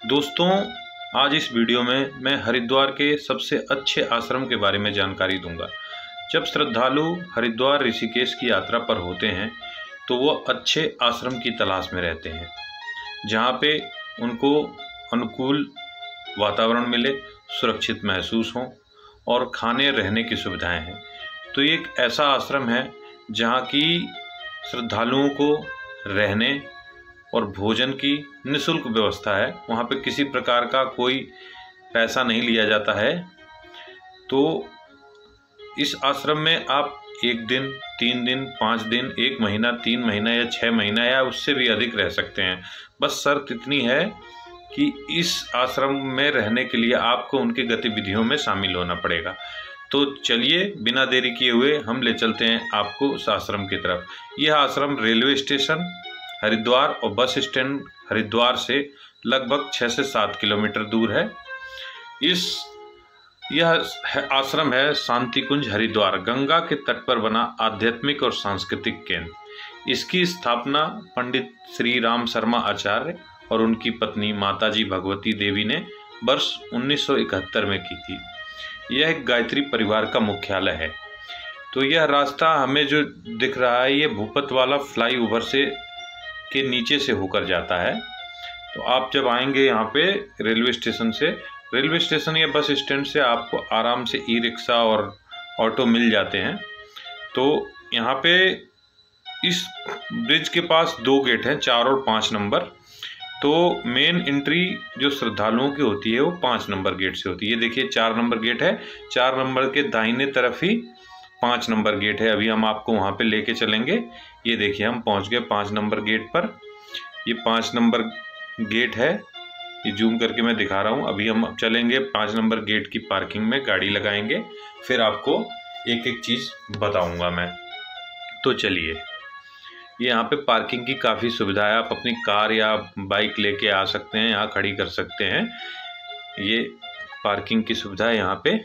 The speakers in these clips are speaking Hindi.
दोस्तों, आज इस वीडियो में मैं हरिद्वार के सबसे अच्छे आश्रम के बारे में जानकारी दूंगा। जब श्रद्धालु हरिद्वार ऋषिकेश की यात्रा पर होते हैं तो वो अच्छे आश्रम की तलाश में रहते हैं जहाँ पे उनको अनुकूल वातावरण मिले, सुरक्षित महसूस हो और खाने रहने की सुविधाएं हैं। तो ये एक ऐसा आश्रम है जहाँ की श्रद्धालुओं को रहने और भोजन की निःशुल्क व्यवस्था है। वहाँ पे किसी प्रकार का कोई पैसा नहीं लिया जाता है। तो इस आश्रम में आप 1 दिन, 3 दिन, 5 दिन, 1 महीना, 3 महीना या 6 महीना या उससे भी अधिक रह सकते हैं। बस शर्त इतनी है कि इस आश्रम में रहने के लिए आपको उनकी गतिविधियों में शामिल होना पड़ेगा। तो चलिए बिना देरी किए हुए हम ले चलते हैं आपको उस आश्रम की तरफ। यह आश्रम रेलवे स्टेशन हरिद्वार और बस स्टैंड हरिद्वार से लगभग 6 से 7 किलोमीटर दूर है। यह आश्रम है शांति कुंज हरिद्वार, गंगा के तट पर बना आध्यात्मिक और सांस्कृतिक केंद्र। इसकी स्थापना पंडित श्री राम शर्मा आचार्य और उनकी पत्नी माताजी भगवती देवी ने वर्ष 1971 में की थी। यह एक गायत्री परिवार का मुख्यालय है। तो यह रास्ता हमें जो दिख रहा है ये भूपत वाला फ्लाईओवर से के नीचे से होकर जाता है। तो आप जब आएंगे यहाँ पे रेलवे स्टेशन या बस स्टैंड से आपको आराम से ई रिक्शा और ऑटो मिल जाते हैं। तो यहाँ पे इस ब्रिज के पास 2 गेट हैं, 4 और 5 नंबर। तो मेन एंट्री जो श्रद्धालुओं की होती है वो 5 नंबर गेट से होती है। ये देखिए 4 नंबर गेट है, 4 नंबर के दाहिने तरफ ही 5 नंबर गेट है। अभी हम आपको वहाँ पे लेके चलेंगे। ये देखिए हम पहुँच गए 5 नंबर गेट पर। ये 5 नंबर गेट है, ये जूम करके मैं दिखा रहा हूँ। अभी हम चलेंगे 5 नंबर गेट की पार्किंग में, गाड़ी लगाएंगे, फिर आपको एक एक चीज़ बताऊँगा मैं। तो चलिए, ये यहाँ पे पार्किंग की काफ़ी सुविधा है। आप अपनी कार या बाइक लेके आ सकते हैं, यहाँ खड़ी कर सकते हैं। ये पार्किंग की सुविधा है यहाँ पे।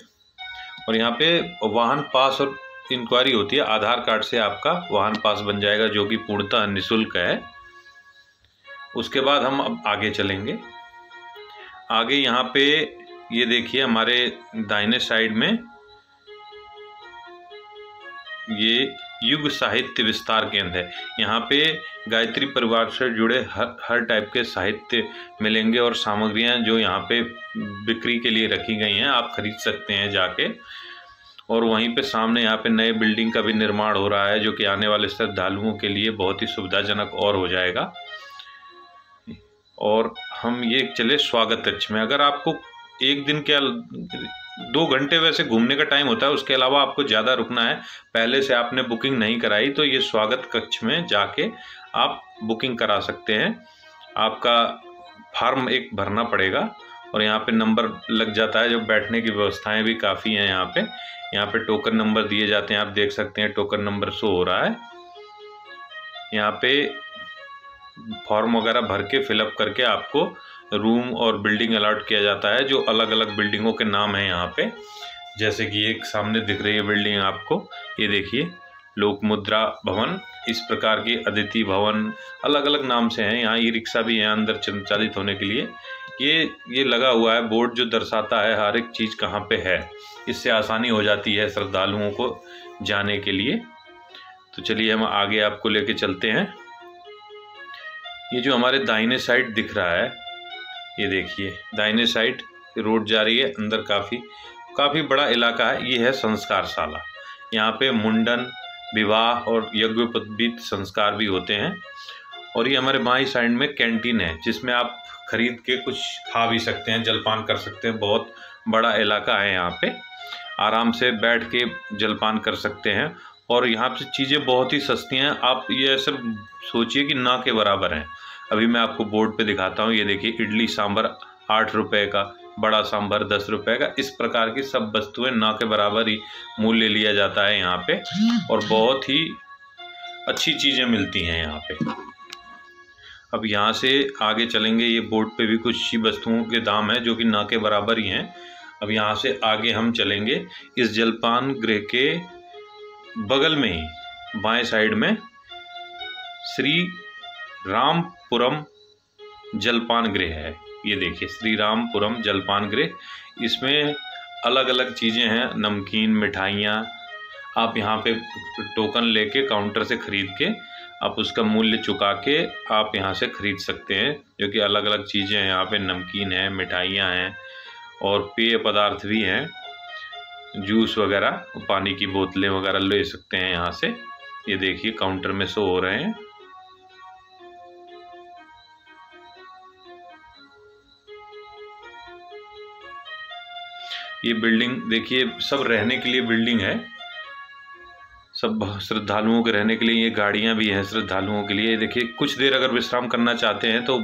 और यहाँ पे वाहन पास और इंक्वायरी होती है। आधार कार्ड से आपका वाहन पास बन जाएगा जो कि पूर्णतः निःशुल्क है। उसके बाद हम अब आगे चलेंगे। आगे यहाँ पे ये देखिए हमारे दाहिने साइड में ये युग साहित्य विस्तार केंद्र है। यहाँ पे गायत्री परिवार से जुड़े हर टाइप के साहित्य मिलेंगे और सामग्रियाँ जो यहाँ पे बिक्री के लिए रखी गई हैं, आप खरीद सकते हैं जाके। और वहीं पे सामने यहाँ पे नए बिल्डिंग का भी निर्माण हो रहा है जो कि आने वाले श्रद्धालुओं के लिए बहुत ही सुविधाजनक और हो जाएगा। और हम ये चले स्वागत कक्ष में। अगर आपको 1 दिन के 2 घंटे वैसे घूमने का टाइम होता है, उसके अलावा आपको ज़्यादा रुकना है, पहले से आपने बुकिंग नहीं कराई, तो ये स्वागत कक्ष में जाके आप बुकिंग करा सकते हैं। आपका फॉर्म एक भरना पड़ेगा और यहाँ पे नंबर लग जाता है। जो बैठने की व्यवस्थाएं भी काफ़ी हैं यहाँ पे टोकन नंबर दिए जाते हैं। आप देख सकते हैं टोकन नंबर शो हो रहा है। यहाँ पे फॉर्म वगैरह भर के फिलअप करके आपको रूम और बिल्डिंग अलॉट किया जाता है, जो अलग अलग बिल्डिंगों के नाम हैं यहाँ पे। जैसे कि एक सामने दिख रही है बिल्डिंग आपको, ये देखिए लोक मुद्रा भवन, इस प्रकार की अदिति भवन, अलग अलग नाम से हैं। यहाँ ई रिक्शा भी है अंदर संचालित होने के लिए। ये लगा हुआ है बोर्ड जो दर्शाता है हर एक चीज़ कहाँ पे है। इससे आसानी हो जाती है श्रद्धालुओं को जाने के लिए। तो चलिए हम आगे आपको लेके चलते हैं। ये जो हमारे दाहिने साइड दिख रहा है, ये देखिए दाहिने साइड रोड जा रही है अंदर, काफ़ी बड़ा इलाका है। ये है संस्कारशाला। यहाँ पे मुंडन, विवाह और यज्ञोपवीत संस्कार भी होते हैं। और ये हमारे बाईं साइड में कैंटीन है जिसमें आप खरीद के कुछ खा भी सकते हैं, जलपान कर सकते हैं। बहुत बड़ा इलाका है यहाँ पे, आराम से बैठ के जलपान कर सकते हैं। और यहाँ पे चीज़ें बहुत ही सस्ती हैं। आप ये सब सोचिए कि ना के बराबर हैं। अभी मैं आपको बोर्ड पे दिखाता हूँ। ये देखिए इडली सांभर 8 रुपये का, बड़ा सांभर 10 रुपये का। इस प्रकार की सब वस्तुएं ना के बराबर ही मूल्य लिया जाता है यहाँ पे। और बहुत ही अच्छी चीज़ें मिलती हैं यहाँ पे। अब यहाँ से आगे चलेंगे। ये बोर्ड पे भी कुछ ही वस्तुओं के दाम हैं जो कि ना के बराबर ही हैं। अब यहाँ से आगे हम चलेंगे। इस जलपान गृह के बगल में ही बाएं साइड में श्री रामपुरम जलपान गृह है। ये देखिए श्री रामपुरम जलपान गृह, इसमें अलग अलग चीज़ें हैं, नमकीन, मिठाइयाँ। आप यहाँ पे टोकन लेके काउंटर से ख़रीद के आप उसका मूल्य चुका के आप यहाँ से ख़रीद सकते हैं, जो कि अलग अलग चीज़ें हैं। यहाँ पे नमकीन है, मिठाइयाँ हैं और पेय पदार्थ भी हैं, जूस वगैरह, पानी की बोतलें वगैरह ले सकते हैं यहाँ से। ये देखिए काउंटर में शो हो रहे हैं। ये बिल्डिंग देखिए सब रहने के लिए बिल्डिंग है, सब श्रद्धालुओं के रहने के लिए। ये गाड़ियाँ भी हैं श्रद्धालुओं के लिए। देखिए कुछ देर अगर विश्राम करना चाहते हैं तो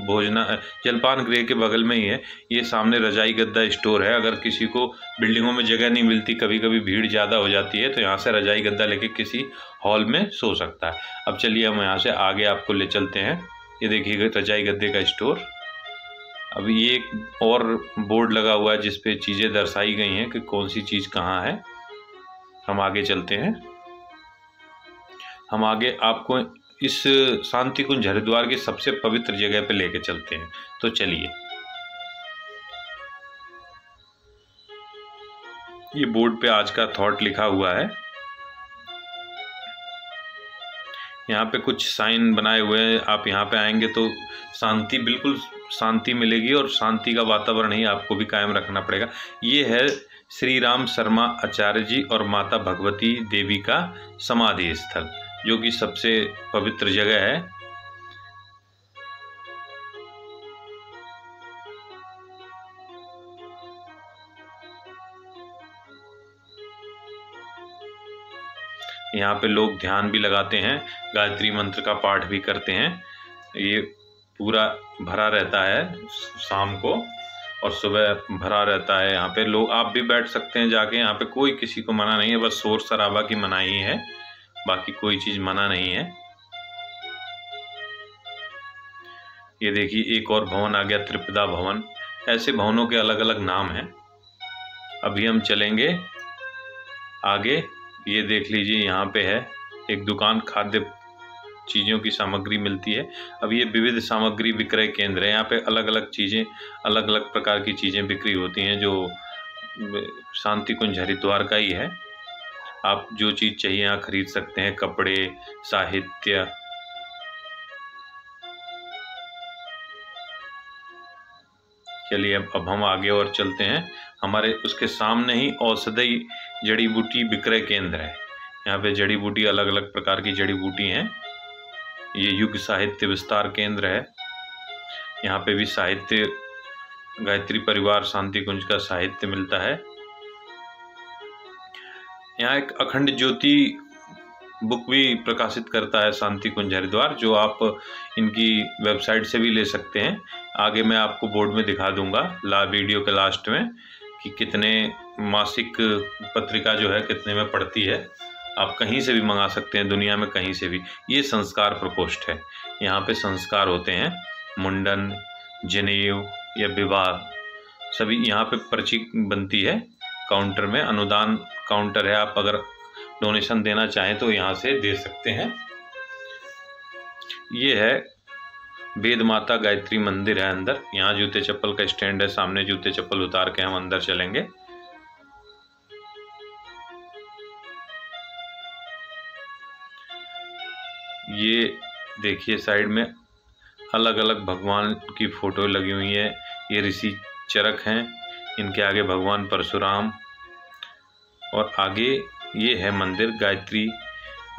जलपान गृह के बगल में ही है। ये सामने रजाई गद्दा स्टोर है। अगर किसी को बिल्डिंगों में जगह नहीं मिलती, कभी कभी भीड़ ज़्यादा हो जाती है, तो यहाँ से रजाई गद्दा लेके किसी हॉल में सो सकता है। अब चलिए हम यहाँ से आगे आपको ले चलते हैं। ये देखिए रजाई गद्दे का स्टोर। अब ये एक और बोर्ड लगा हुआ है जिस पे चीज़ें दर्शाई गई हैं कि कौन सी चीज़ कहाँ है। हम आगे चलते हैं। हम आगे आपको इस शांति कुंज हरिद्वार की सबसे पवित्र जगह पे लेके चलते हैं, तो चलिए। ये बोर्ड पे आज का थॉट लिखा हुआ है। यहाँ पे कुछ साइन बनाए हुए हैं। आप यहाँ पे आएंगे तो शांति, बिल्कुल शांति मिलेगी और शांति का वातावरण ही आपको भी कायम रखना पड़ेगा। ये है श्री राम शर्मा आचार्य जी और माता भगवती देवी का समाधि स्थल, जो कि सबसे पवित्र जगह है। यहाँ पे लोग ध्यान भी लगाते हैं, गायत्री मंत्र का पाठ भी करते हैं। ये पूरा भरा रहता है शाम को और सुबह भरा रहता है। यहाँ पे लोग, आप भी बैठ सकते हैं जाके। यहाँ पे कोई किसी को मना नहीं है, बस शोर शराबा की मनाही है, बाकी कोई चीज़ मना नहीं है। ये देखिए एक और भवन आ गया, त्रिपदा भवन। ऐसे भवनों के अलग अलग नाम हैं। अभी हम चलेंगे आगे। ये देख लीजिए यहाँ पे है एक दुकान, खाद्य चीज़ों की सामग्री मिलती है। अब ये विविध सामग्री विक्रय केंद्र है। यहाँ पे अलग अलग चीज़ें, अलग अलग प्रकार की चीज़ें बिक्री होती हैं, जो शांति कुंज हरिद्वार का ही है। आप जो चीज़ चाहिए यहाँ खरीद सकते हैं, कपड़े, साहित्य। चलिए अब हम आगे और चलते हैं। हमारे उसके सामने ही औषधि जड़ी बूटी विक्रय केंद्र है। यहाँ पे जड़ी बूटी, अलग अलग प्रकार की जड़ी बूटी हैं। ये युग साहित्य विस्तार केंद्र है। यहाँ पे भी साहित्य, गायत्री परिवार शांति कुंज का साहित्य मिलता है। यहाँ एक अखंड ज्योति बुक भी प्रकाशित करता है शांति कुंज हरिद्वार, जो आप इनकी वेबसाइट से भी ले सकते हैं। आगे मैं आपको बोर्ड में दिखा दूंगा वीडियो के लास्ट में कि कितने मासिक पत्रिका जो है कितने में पड़ती है। आप कहीं से भी मंगा सकते हैं, दुनिया में कहीं से भी। ये संस्कार प्रकोष्ठ है। यहाँ पे संस्कार होते हैं, मुंडन, जनेऊ या विवाह, सभी यहाँ पे पर्ची बनती है। काउंटर में अनुदान काउंटर है। आप अगर डोनेशन देना चाहें तो यहाँ से दे सकते हैं। ये है वेद माता गायत्री मंदिर है अंदर। यहाँ जूते चप्पल का स्टैंड है, सामने जूते चप्पल उतार के हम अंदर चलेंगे। ये देखिए साइड में अलग अलग भगवान की फोटो लगी हुई है। ये ऋषि चरक हैं, इनके आगे भगवान परशुराम, और आगे ये है मंदिर, गायत्री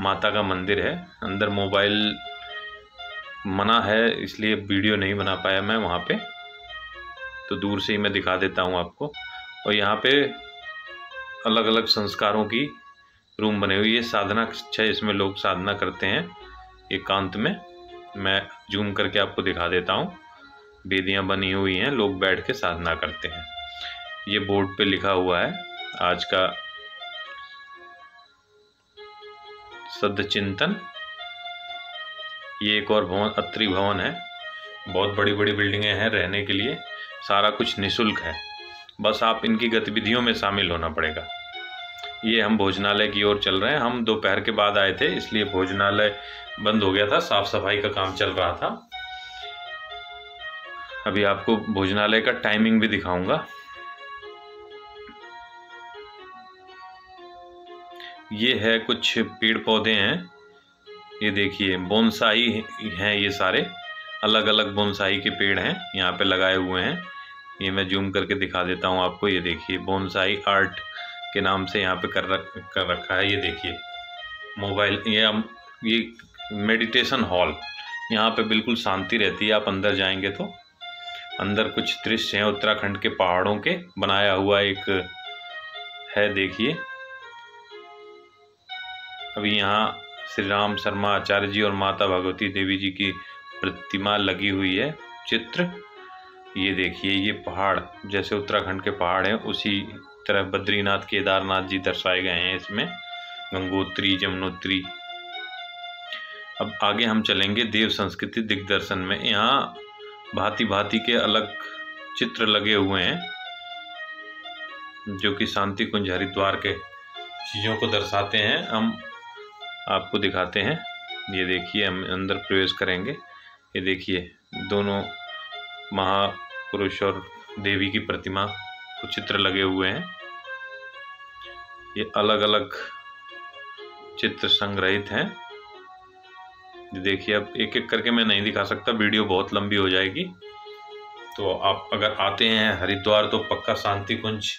माता का मंदिर है। अंदर मोबाइल मना है, इसलिए वीडियो नहीं बना पाया मैं वहाँ पे, तो दूर से ही मैं दिखा देता हूँ आपको। और यहाँ पे अलग अलग संस्कारों की रूम बने हुई है। साधना कक्ष है, इसमें लोग साधना करते हैं एकांत में। मैं जूम करके आपको दिखा देता हूँ। वेदियाँ बनी हुई हैं, लोग बैठ के साधना करते हैं। ये बोर्ड पे लिखा हुआ है आज का सद्चिंतन। ये एक और भवन, अत्रि भवन है। बहुत बड़ी बड़ी बिल्डिंगें हैं रहने के लिए, सारा कुछ निःशुल्क है, बस आप इनकी गतिविधियों में शामिल होना पड़ेगा। ये हम भोजनालय की ओर चल रहे हैं। हम दोपहर के बाद आए थे, इसलिए भोजनालय बंद हो गया था, साफ सफाई का काम चल रहा था। अभी आपको भोजनालय का टाइमिंग भी दिखाऊंगा। ये है कुछ पेड़ पौधे हैं, ये देखिए बोनसाई हैं, ये सारे अलग अलग बोनसाई के पेड़ हैं यहाँ पे लगाए हुए हैं। ये मैं जूम करके दिखा देता हूँ आपको। ये देखिए बोनसाई आर्ट के नाम से यहाँ पे कर रखा है। ये देखिए मोबाइल, ये मेडिटेशन हॉल, यहाँ पे बिल्कुल शांति रहती है। आप अंदर जाएंगे तो अंदर कुछ दृश्य हैं उत्तराखंड के पहाड़ों के, बनाया हुआ एक है, देखिए। अभी यहाँ श्री राम शर्मा आचार्य जी और माता भगवती देवी जी की प्रतिमा लगी हुई है, चित्र। ये देखिए ये पहाड़ जैसे उत्तराखंड के पहाड़ हैं उसी तरह बद्रीनाथ केदारनाथ जी दर्शाए गए हैं इसमें, गंगोत्री यमुनोत्री। अब आगे हम चलेंगे देव संस्कृति दिग्दर्शन में। यहाँ भांति भांति के अलग चित्र लगे हुए हैं जो कि शांति कुंज हरिद्वार के चीज़ों को दर्शाते हैं। हम आपको दिखाते हैं। ये देखिए हम अंदर प्रवेश करेंगे। ये देखिए दोनों महापुरुष और देवी की प्रतिमा को चित्र लगे हुए हैं। ये अलग अलग चित्र संग्रहित हैं। देखिए अब एक एक करके मैं नहीं दिखा सकता, वीडियो बहुत लंबी हो जाएगी। तो आप अगर आते हैं हरिद्वार तो पक्का शांति कुंज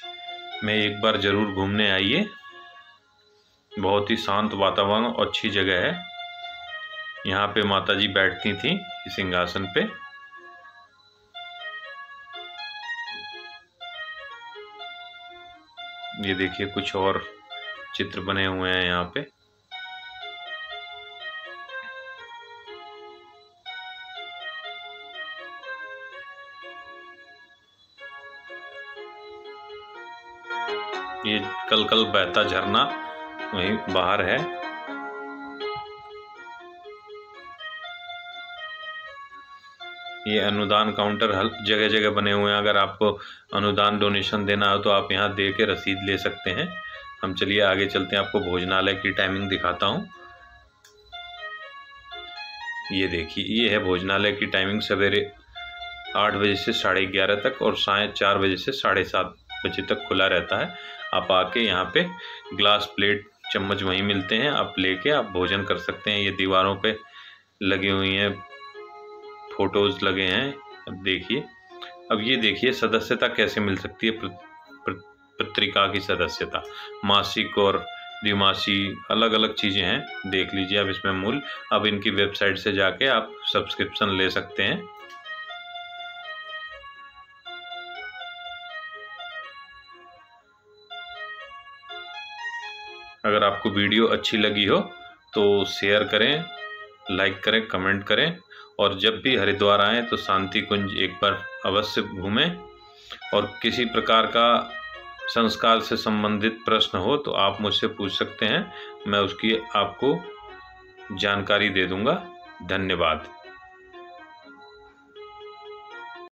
में एक बार ज़रूर घूमने आइए। बहुत ही शांत वातावरण और अच्छी जगह है। यहाँ पे माता जी बैठती थी इस सिंहासन पे। ये देखिए कुछ और चित्र बने हुए हैं यहाँ पे। ये कल कल बहता झरना वहीं बाहर है। ये अनुदान काउंटर हर जगह जगह बने हुए हैं। अगर आपको अनुदान डोनेशन देना हो तो आप यहाँ दे के रसीद ले सकते हैं। हम चलिए आगे चलते हैं, आपको भोजनालय की टाइमिंग दिखाता हूँ। ये देखिए ये है भोजनालय की टाइमिंग। सवेरे 8 बजे से 11:30 तक और साय 4 बजे से 7:30 बजे तक खुला रहता है। आप आके यहाँ पे ग्लास प्लेट चम्मच वहीं मिलते हैं, आप लेके आप भोजन कर सकते हैं। ये दीवारों पे लगी हुई हैं, फोटोज़ लगे हैं। अब देखिए, अब ये देखिए सदस्यता कैसे मिल सकती है। पत्रिका की सदस्यता मासिक और द्विमासिक अलग अलग चीज़ें हैं, देख लीजिए अब इसमें मूल्य। अब इनकी वेबसाइट से जाके आप सब्सक्रिप्शन ले सकते हैं। अगर आपको वीडियो अच्छी लगी हो तो शेयर करें, लाइक करें, कमेंट करें। और जब भी हरिद्वार आएँ तो शांति कुंज एक बार अवश्य घूमें। और किसी प्रकार का संस्कार से संबंधित प्रश्न हो तो आप मुझसे पूछ सकते हैं, मैं उसकी आपको जानकारी दे दूंगा। धन्यवाद।